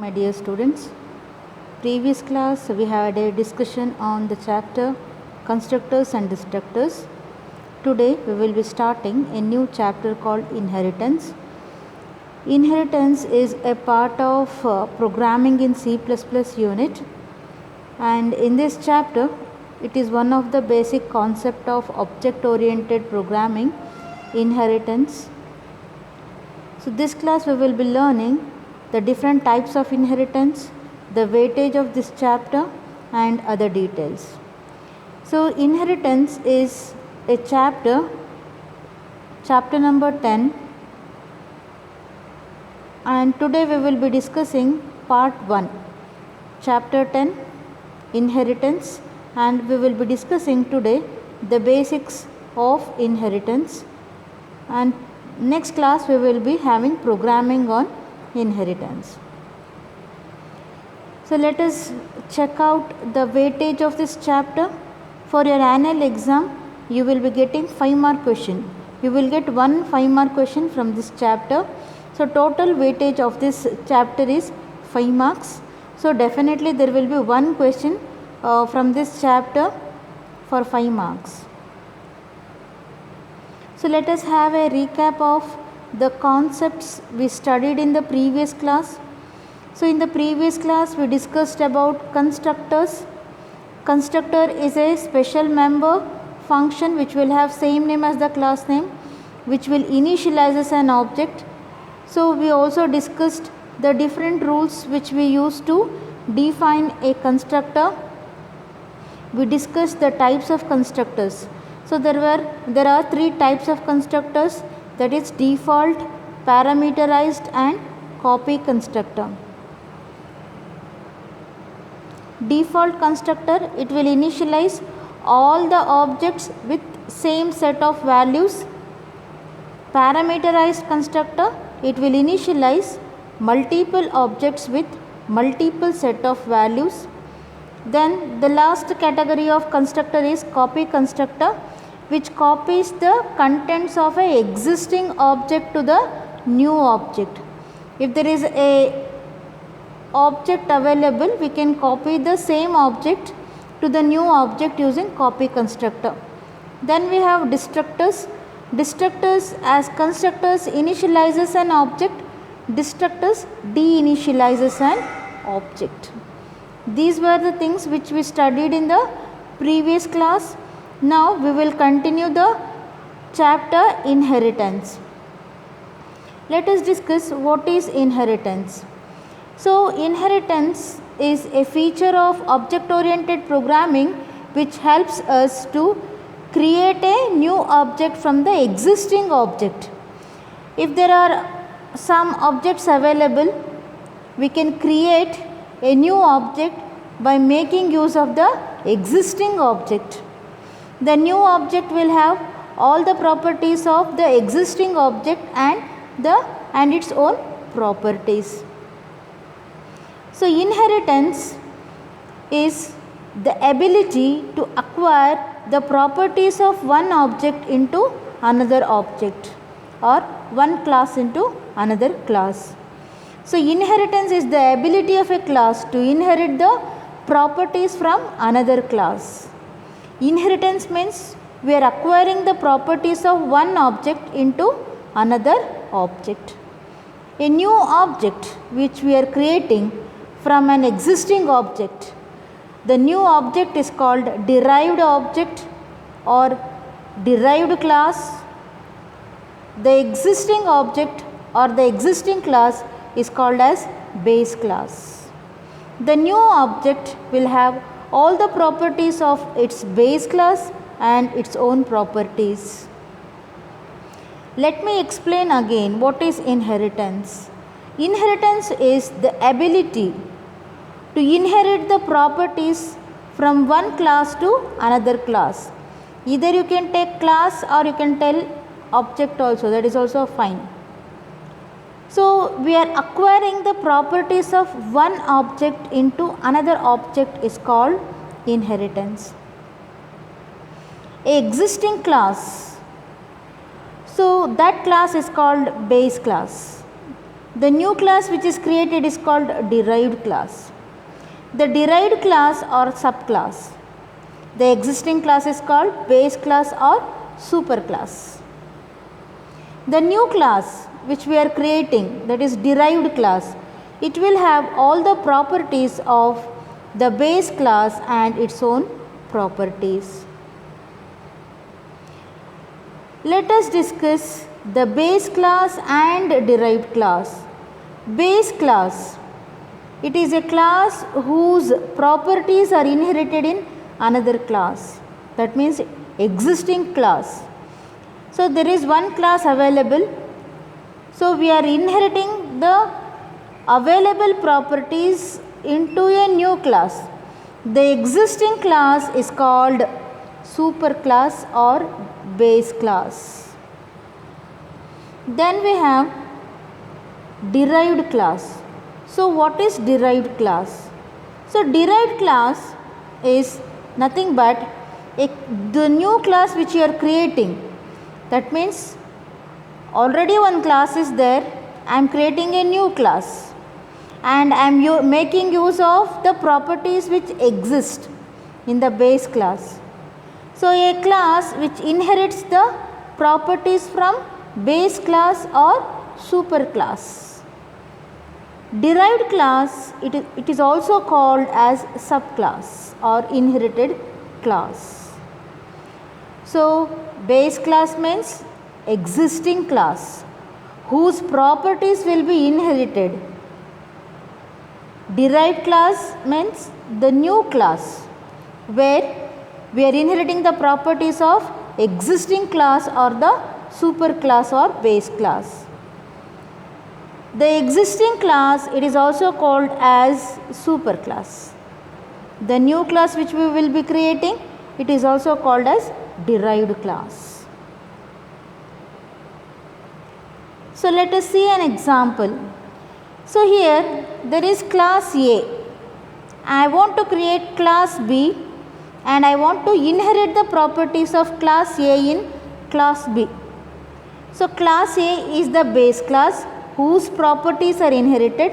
My dear students, previous class we had a discussion on the chapter constructors and destructors. Today we will be starting a new chapter called inheritance. Inheritance is a part of programming in C++ unit, and in this chapter it is one of the basic concept of object oriented programming, inheritance. So this class we will be learning the different types of inheritance, the weightage of this chapter and other details. So inheritance is a chapter number 10, and today we will be discussing part 1, chapter 10, inheritance, and we will be discussing today the basics of inheritance, and next class we will be having programming on inheritance. So let us check out the weightage of this chapter. For your annual exam you will be getting 5 mark question. You will get one 5 mark question from this chapter. So total weightage of this chapter is 5 marks. So definitely there will be one question from this chapter for 5 marks. So let us have a recap of the concepts we studied in the previous class. So in the previous class we discussed about constructors. Constructor is a special member function which will have same name as the class name, which will initialize as an object. So we also discussed the different rules which we use to define a constructor. We discussed the types of constructors. So there are 3 types of constructors, that is default, parameterized and copy constructor. Default constructor, it will initialize all the objects with same set of values. Parameterized constructor, it will initialize multiple objects with multiple set of values. Then the last category of constructor is copy constructor, which copies the contents of an existing object to the new object. If there is a object available, we can copy the same object to the new object using copy constructor. Then we have destructors. Destructors, as constructors initializes an object, destructors deinitializes an object. These were the things which we studied in the previous class. Now we will continue the chapter inheritance. Let us discuss what is inheritance. So inheritance is a feature of object oriented programming which helps us to create a new object from the existing object. If there are some objects available, we can create a new object by making use of the existing object. The new object will have all the properties of the existing object and its own properties. So inheritance is the ability to acquire the properties of one object into another object, or one class into another class. So inheritance is the ability of a class to inherit the properties from another class. Inheritance means we are acquiring the properties of one object into another object. A new object which we are creating from an existing object, the new object is called derived object or derived class. The existing object or the existing class is called as base class. The new object will have all the properties of its base class and its own properties. Let me explain again what is inheritance. Inheritance is the ability to inherit the properties from one class to another class. Either you can take class or you can tell object also, that is also fine. So we are acquiring the properties of one object into another object is called inheritance. A existing class, so that class is called base class. The new class which is created is called derived class. The derived class or subclass. The existing class is called base class or superclass. The new class which we are creating, that is derived class, it will have all the properties of the base class and its own properties. Let us discuss the base class and derived class. Base class, it is a class whose properties are inherited in another class. That means existing class. So there is one class available. So we are inheriting the available properties into a new class. The existing class is called superclass or base class. Then we have derived class. So what is derived class? So derived class is nothing but the new class which you are creating. That means already one class is there, I am creating a new class and I am making use of the properties which exist in the base class. So a class which inherits the properties from base class or superclass. Derived class, it is also called as subclass or inherited class. So base class means existing class whose properties will be inherited. Derived class means the new class where we are inheriting the properties of existing class or the superclass or base class. The existing class, it is also called as superclass. The new class which we will be creating, it is also called as derived class. So let us see an example. So here there is class A. I want to create class B and I want to inherit the properties of class A in class B. So class A is the base class whose properties are inherited.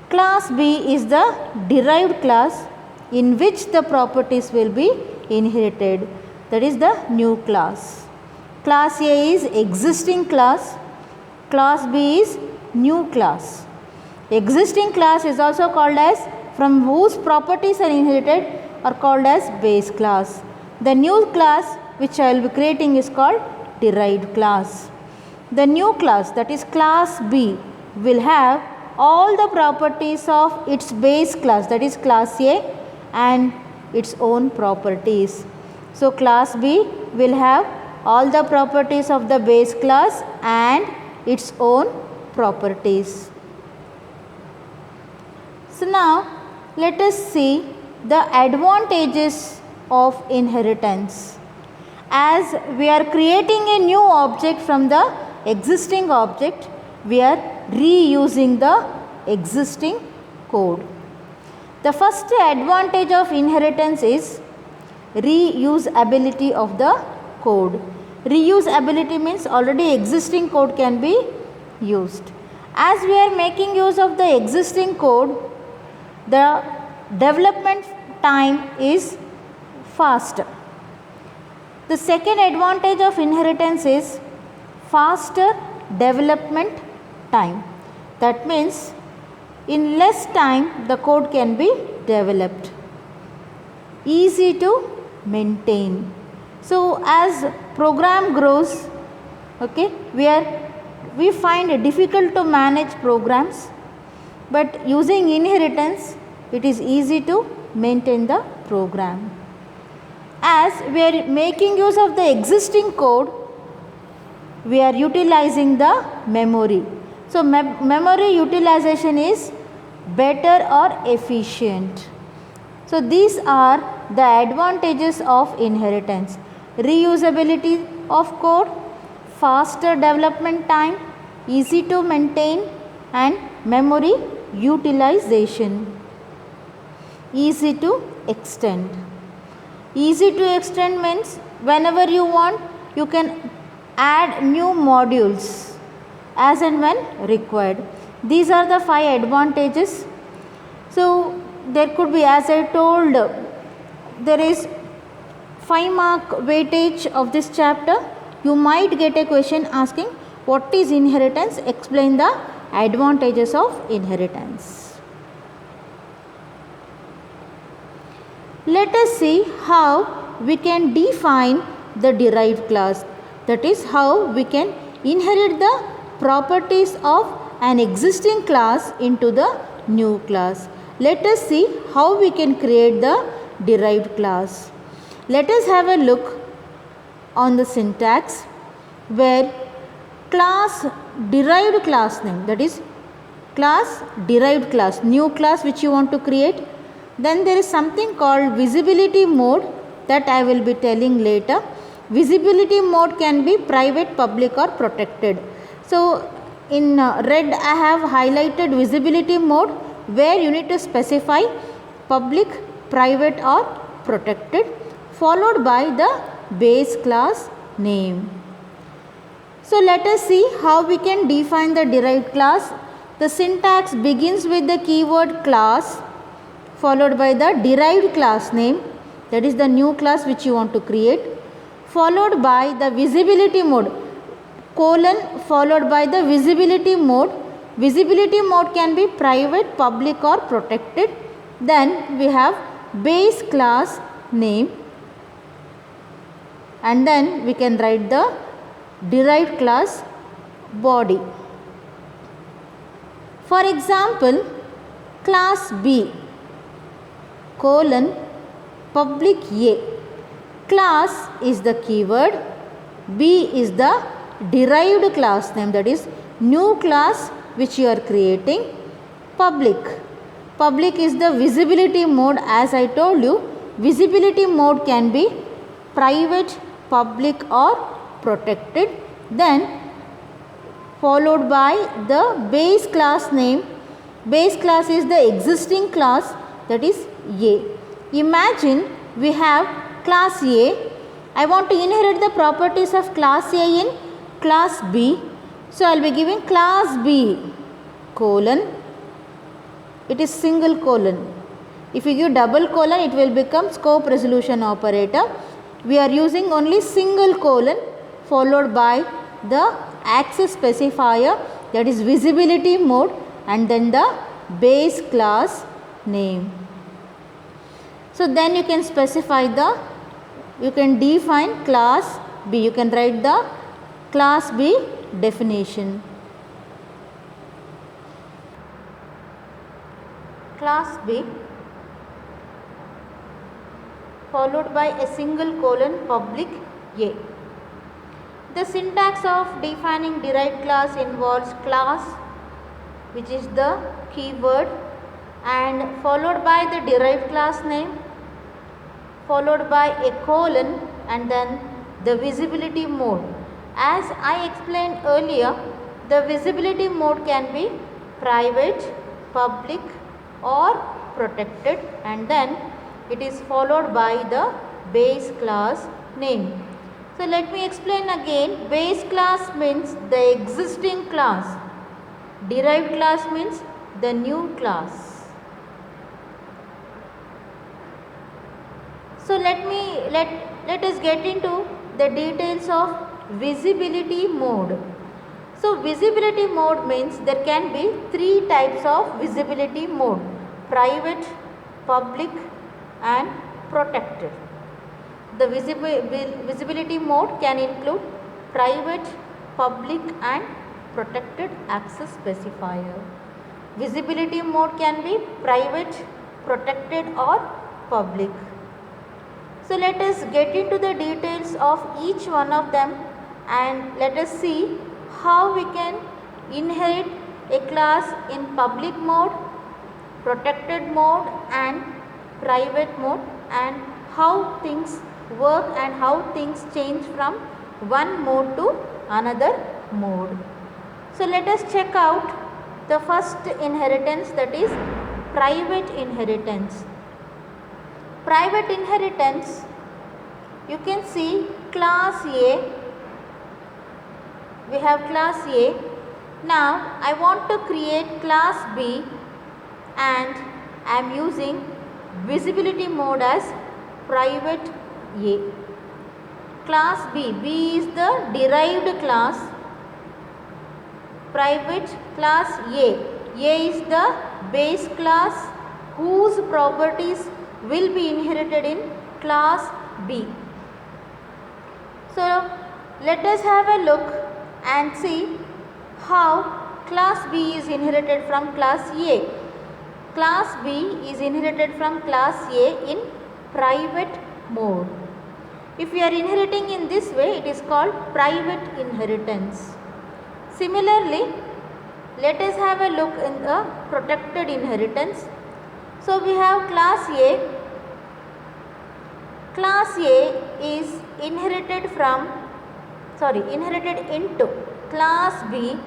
Class B is the derived class in which the properties will be inherited. That is the new class. Class A is existing class. Class B is new class. Existing class is also called as, from whose properties are inherited, are called as base class. The new class which I will be creating is called derived class. The new class, that is class B, will have all the properties of its base class, that is class A, and its own properties. So class B will have all the properties of the base class and its own properties. So now let us see the advantages of inheritance. As we are creating a new object from the existing object, we are reusing the existing code. The first advantage of inheritance is reusability of the code. Reusability means already existing code can be used. As we are making use of the existing code, the development time is faster. The second advantage of inheritance is faster development time. That means in less time the code can be developed. Easy to maintain. So as program grows, we find it difficult to manage programs, but using inheritance it is easy to maintain the program. As we are making use of the existing code, we are utilizing the memory. So memory utilization is better or efficient. So these are the advantages of inheritance. Reusability of code, faster development time, easy to maintain, and memory utilization. Easy to extend. Easy to extend means whenever you want, you can add new modules as and when required. These are the 5 advantages. So there could be, as I told, there is 5 mark weightage of this chapter. You might get a question asking what is inheritance, explain the advantages of inheritance. Let us see how we can define the derived class, that is how we can inherit the properties of an existing class into the new class. Let us see how we can create the derived class. Let us have a look on the syntax where class derived class name, that is class derived class, new class which you want to create. Then there is something called visibility mode that I will be telling later. Visibility mode can be private, public or protected. So in red I have highlighted visibility mode where you need to specify public, private or protected, followed by the base class name. So let us see how we can define the derived class. The syntax begins with the keyword class followed by the derived class name, that is the new class which you want to create, followed by the visibility mode, colon followed by the visibility mode. Visibility mode can be private, public or protected. Then we have base class name, and then we can write the derived class body. For example, class B colon public A. Class is the keyword, B is the derived class name, that is new class which you are creating. Public is the visibility mode. As I told you, visibility mode can be private, public or protected. Then followed by the base class name. Base class is the existing class, that is A. Imagine we have class A. I want to inherit the properties of class A in class B. So I will be giving class B colon. It is single colon. If you give double colon, it will become scope resolution operator. We are using only single colon followed by the access specifier, that is visibility mode, and then the base class name. So then you can specify you can define class B. You can write the class B definition. Class B followed by a single colon public A. The syntax of defining derived class involves class, which is the keyword, and followed by the derived class name, followed by a colon, and then the visibility mode. As I explained earlier, the visibility mode can be private, public or protected, and then it is followed by the base class name. So let me explain again. Base class means the existing class. Derived class means the new class. So let us get into the details of visibility mode. So visibility mode means there can be 3 types of visibility mode: private, public and protected. The visibility mode can include private, public and protected access specifier. Visibility mode can be private, protected or public. So let us get into the details of each one of them and let us see how we can inherit a class in public mode, protected mode and private mode, and how things work and how things change from one mode to another mode. So let us check out the first inheritance, that is private inheritance. Private inheritance, you can see class A, we have class A Now I want to create class B and I am using visibility mode as private A. Class B, B is the derived class, private class A is the base class whose properties will be inherited in class B. So let us have a look and see how class B is inherited from class A. Class B is inherited from class A in private mode. If we are inheriting in this way, it is called private inheritance. Similarly, let us have a look in the protected inheritance. So we have class A. Class A is inherited into class B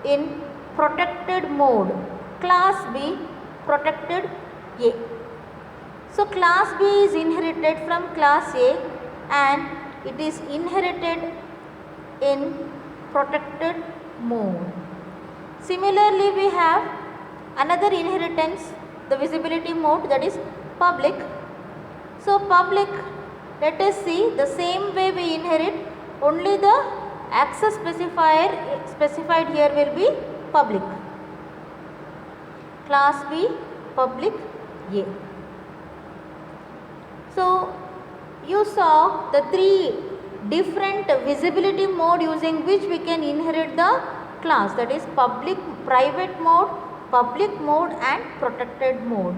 in protected mode. Class B protected A. So class B is inherited from class A and it is inherited in protected mode. Similarly, we have another inheritance, the visibility mode, that is public. So public, let us see, the same way we inherit, only the access specifier specified here will be public. Class B public A. So you saw the three different visibility mode using which we can inherit the class, that is public, private mode, public mode and protected mode.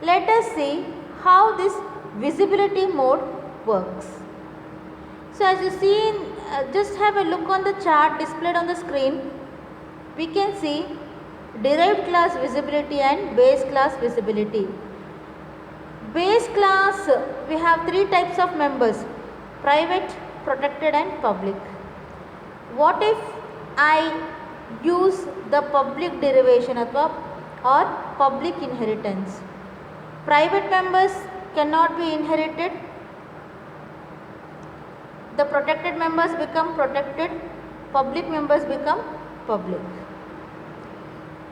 Let us see how this visibility mode works. So as you see, just have a look on the chart displayed on the screen. We can see derived class visibility and base class visibility. Base class, we have three types of members: private, protected and public. What if I use the public derivation or public inheritance? Private members cannot be inherited. The protected members become protected, public members become public.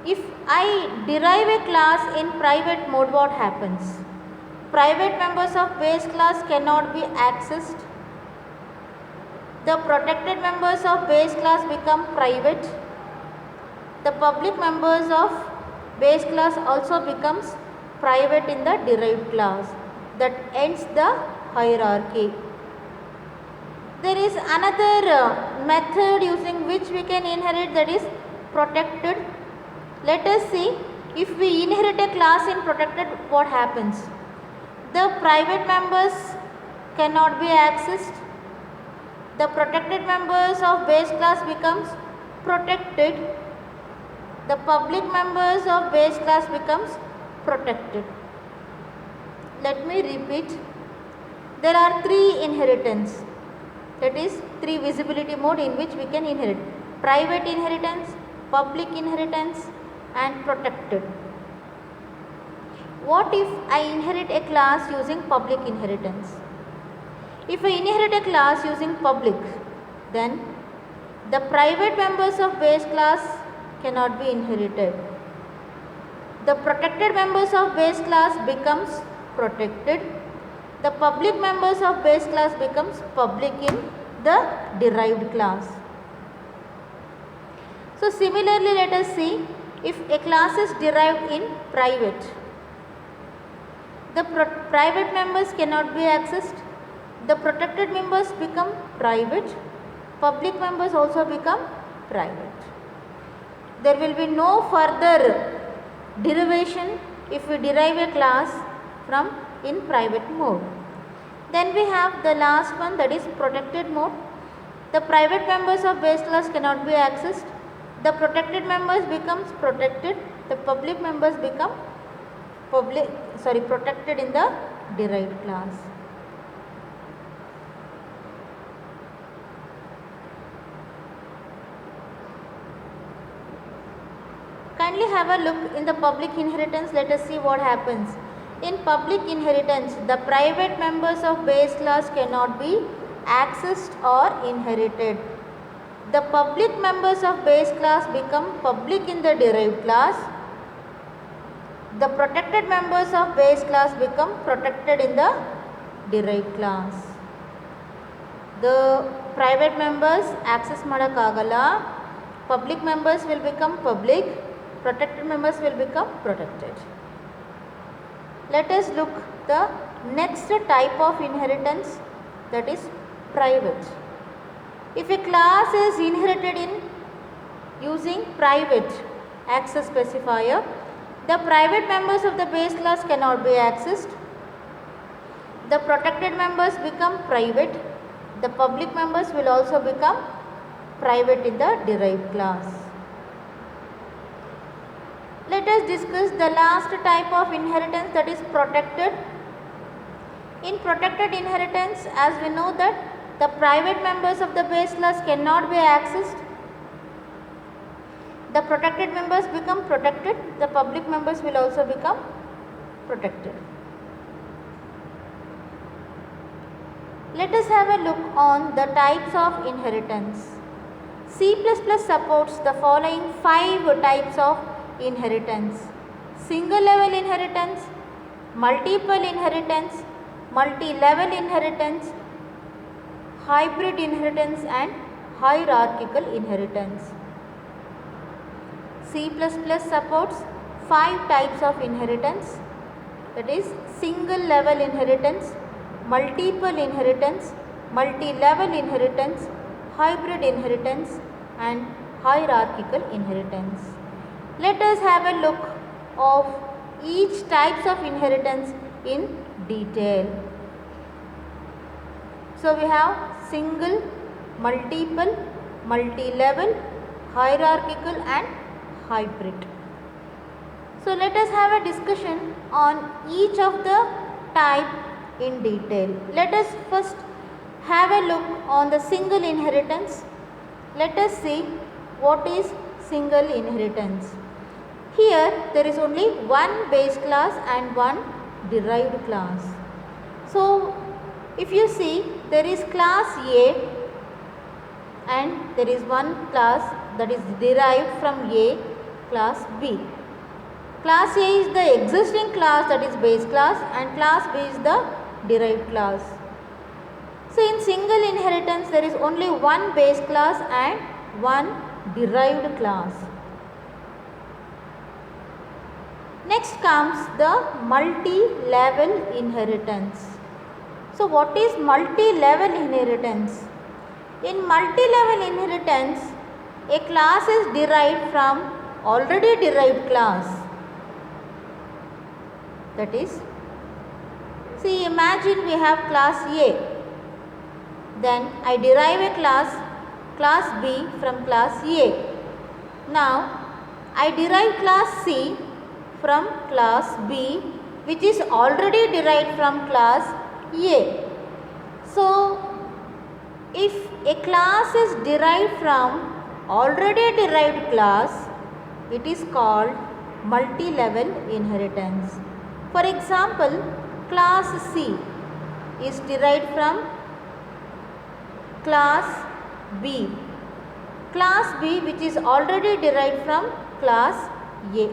If I derive a class in private mode, what happens? Private members of base class cannot be accessed. The protected members of base class become private. The public members of base class also becomes private in the derived class. That ends the hierarchy. There is another method using which we can inherit, that is protected. Let us see, if we inherit a class in protected, what happens? The private members cannot be accessed. The protected members of base class becomes protected. The public members of base class becomes protected. Let me repeat. There are three inheritance, that is three visibility mode in which we can inherit: private inheritance, public inheritance and protected. What if I inherit a class using public inheritance? If I inherit a class using public, then the private members of base class cannot be inherited. The protected members of base class becomes protected. The public members of base class becomes public in the derived class. So similarly, let us see, if a class is derived in private, the private members cannot be accessed. The protected members become private. Public members also become private. There will be no further derivation if we derive a class from in private mode. Then we have the last one, that is protected mode. The private members of base class cannot be accessed. The protected members becomes protected. The public members become protected in the derived class. Kindly have a look in the public inheritance. Let us see what happens. In public inheritance, the private members of base class cannot be accessed or inherited. The public members of base class become public in the derived class. The protected members of base class become protected in the derived class. The private members access ಮಾಡಕ್ಕಾಗಲ್ಲ. Public members will become public. Protected members will become protected. Let us look the next type of inheritance, that is private. If a class is inherited in using private access specifier, the private members of the base class cannot be accessed. The protected members become private. The public members will also become private in the derived class. Let us discuss the last type of inheritance, that is protected. In protected inheritance, as we know that the private members of the base class cannot be accessed. The protected members become protected. The public members will also become protected. Let us have a look on the types of inheritance. C++ supports the following 5 types of inheritance: single level inheritance, multiple inheritance, multi-level inheritance, hybrid inheritance and hierarchical inheritance. C++ supports 5 types of inheritance, that is single level inheritance, multiple inheritance, multi-level inheritance, hybrid inheritance and hierarchical inheritance. Let us have a look of each types of inheritance in detail. So we have single, multiple, multi-level, hierarchical and hybrid. So let us have a discussion on each of the type in detail. Let us first have a look on the single inheritance. Let us see what is single inheritance. Here there is only one base class and one derived class. So if you see, there is class A and there is one class that is derived from A, class B. Class A is the existing class, that is base class, and class B is the derived class. So in single inheritance there is only one base class and one derived class. Next comes the multi-level inheritance. So what is multi-level inheritance? In multi-level inheritance, a class is derived from already derived class. That is, see, imagine we have class A. Then I derive a class B from class A. Now I derive class C from class B, which is already derived from class A. So if a class is derived from already derived class, it is called multi-level inheritance. For example, class C is derived from class B. Class B, which is already derived from class A.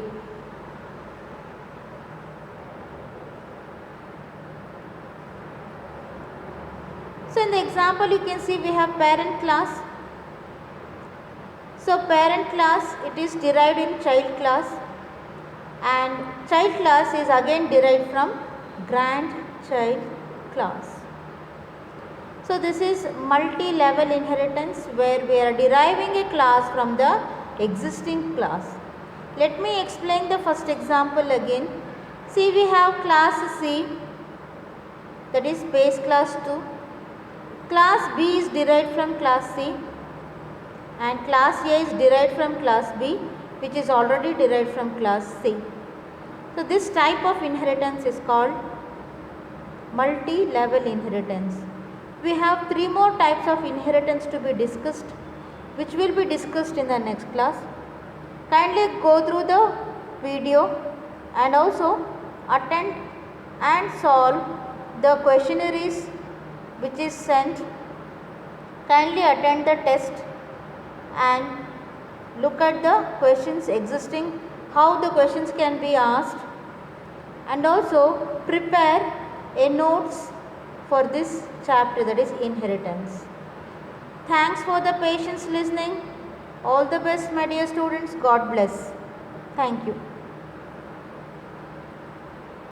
So in the example you can see we have parent class. So parent class, it is derived in child class, and child class is again derived from grandchild class. So this is multi-level inheritance, where we are deriving a class from the existing class. Let me explain the first example again. See, we have class C, that is base class 2. Class B is derived from class C, and class A is derived from class B, which is already derived from class C. So this type of inheritance is called multi-level inheritance. We have 3 more types of inheritance to be discussed, which will be discussed in the next class. Kindly go through the video and also attend and solve the questionnaires which is sent. Kindly attend the test and look at the questions existing, how the questions can be asked, and also prepare a notes for this chapter, that is inheritance. Thanks for the patience listening. All the best, my dear students. God bless. Thank you.